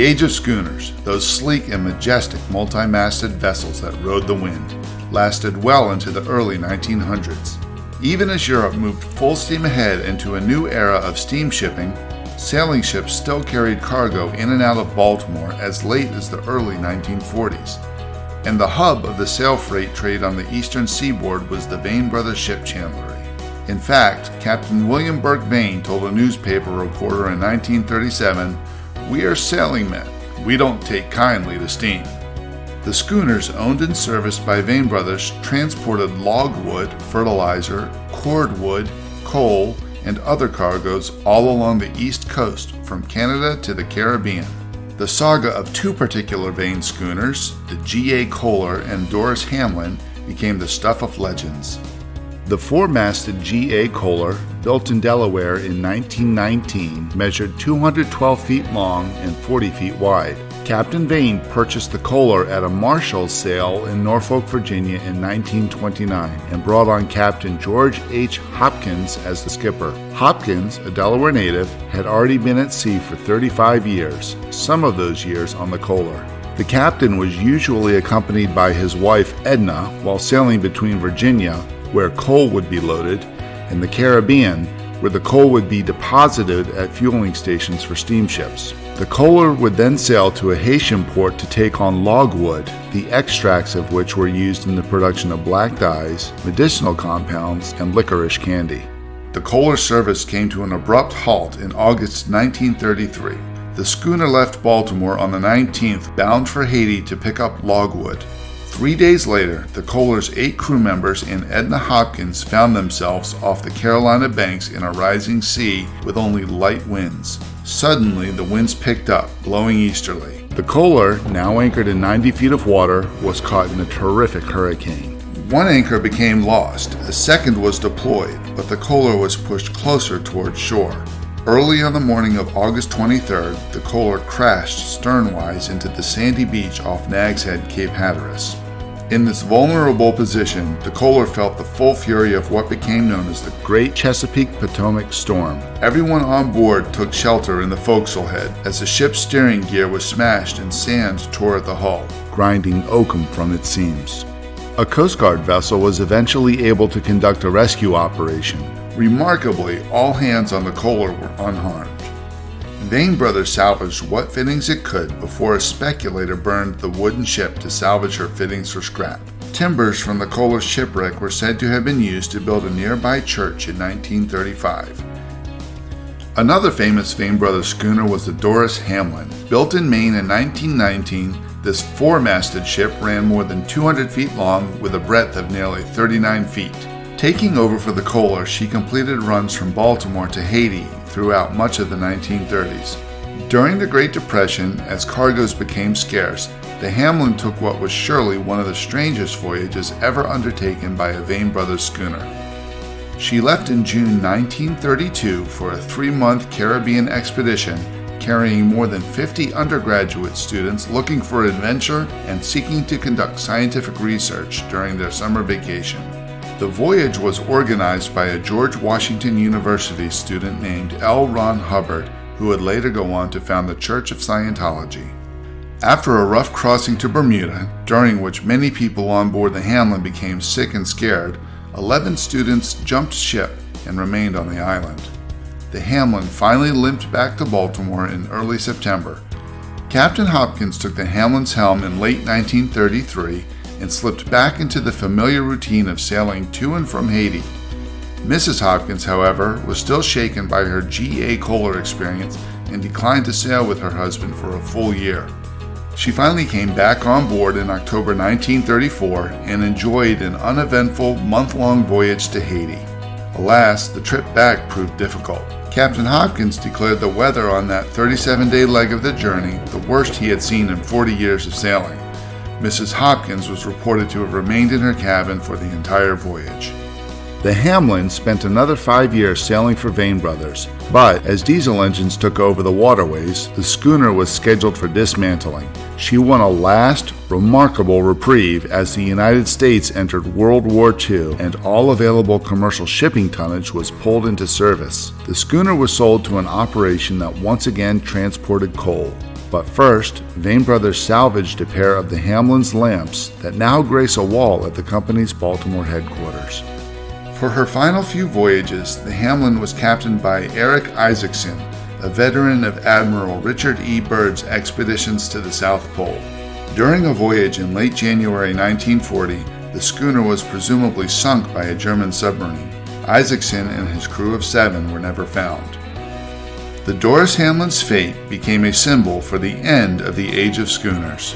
The age of schooners, those sleek and majestic multi-masted vessels that rode the wind, lasted well into the early 1900s. Even as Europe moved full steam ahead into a new era of steam shipping, sailing ships still carried cargo in and out of Baltimore as late as the early 1940s. And the hub of the sail freight trade on the eastern seaboard was the Vane Brothers ship chandlery. In fact, Captain William Burke Vane told a newspaper reporter in 1937, "We are sailing men. We don't take kindly to steam." The schooners owned and serviced by Vane Brothers transported logwood, fertilizer, cordwood, coal, and other cargoes all along the east coast from Canada to the Caribbean. The saga of two particular Vane schooners, the G.A. Kohler and Doris Hamlin, became the stuff of legends. The four-masted G.A. Kohler, built in Delaware in 1919, measured 212 feet long and 40 feet wide. Captain Vane purchased the Kohler at a Marshall's sale in Norfolk, Virginia in 1929 and brought on Captain George H. Hopkins as the skipper. Hopkins, a Delaware native, had already been at sea for 35 years, some of those years on the Kohler. The captain was usually accompanied by his wife Edna while sailing between Virginia, where coal would be loaded, and the Caribbean, where the coal would be deposited at fueling stations for steamships. The Kohler would then sail to a Haitian port to take on logwood, the extracts of which were used in the production of black dyes, medicinal compounds, and licorice candy. The Kohler service came to an abrupt halt in August 1933. The schooner left Baltimore on the 19th, bound for Haiti to pick up logwood. 3 days later, the Kohler's 8 crew members and Edna Hopkins found themselves off the Carolina banks in a rising sea with only light winds. Suddenly, the winds picked up, blowing easterly. The Kohler, now anchored in 90 feet of water, was caught in a terrific hurricane. One anchor became lost, a second was deployed, but the Kohler was pushed closer towards shore. Early on the morning of August 23rd, the Kohler crashed sternwise into the sandy beach off Nag's Head, Cape Hatteras. In this vulnerable position, the Kohler felt the full fury of what became known as the Great Chesapeake Potomac Storm. Everyone on board took shelter in the forecastle head as the ship's steering gear was smashed and sand tore at the hull, grinding oakum from its seams. A Coast Guard vessel was eventually able to conduct a rescue operation. Remarkably, all hands on the Kohler were unharmed. Vane Brothers salvaged what fittings it could before a speculator burned the wooden ship to salvage her fittings for scrap. Timbers from the Kohler shipwreck were said to have been used to build a nearby church in 1935. Another famous Vane Brothers schooner was the Doris Hamlin. Built in Maine in 1919, this four-masted ship ran more than 200 feet long with a breadth of nearly 39 feet. Taking over for the Kohler, she completed runs from Baltimore to Haiti throughout much of the 1930s. During the Great Depression, as cargoes became scarce, the Hamlin took what was surely one of the strangest voyages ever undertaken by a Vane Brothers schooner. She left in June 1932 for a 3-month Caribbean expedition, carrying more than 50 undergraduate students looking for adventure and seeking to conduct scientific research during their summer vacation. The voyage was organized by a George Washington University student named L. Ron Hubbard, who would later go on to found the Church of Scientology. After a rough crossing to Bermuda, during which many people on board the Hamlin became sick and scared, 11 students jumped ship and remained on the island. The Hamlin finally limped back to Baltimore in early September. Captain Hopkins took the Hamlin's helm in late 1933 and slipped back into the familiar routine of sailing to and from Haiti. Mrs. Hopkins, however, was still shaken by her G.A. Kohler experience and declined to sail with her husband for a full year. She finally came back on board in October 1934 and enjoyed an uneventful month-long voyage to Haiti. Alas, the trip back proved difficult. Captain Hopkins declared the weather on that 37-day leg of the journey the worst he had seen in 40 years of sailing. Mrs. Hopkins was reported to have remained in her cabin for the entire voyage. The Hamlin spent another 5 years sailing for Vane Brothers, but as diesel engines took over the waterways, the schooner was scheduled for dismantling. She won a last, remarkable reprieve as the United States entered World War II and all available commercial shipping tonnage was pulled into service. The schooner was sold to an operation that once again transported coal. But first, Vane Brothers salvaged a pair of the Hamlin's lamps that now grace a wall at the company's Baltimore headquarters. For her final few voyages, the Hamlin was captained by Eric Isaacson, a veteran of Admiral Richard E. Byrd's expeditions to the South Pole. During a voyage in late January 1940, the schooner was presumably sunk by a German submarine. Isaacson and his crew of 7 were never found. The Doris Hamlin's fate became a symbol for the end of the age of schooners.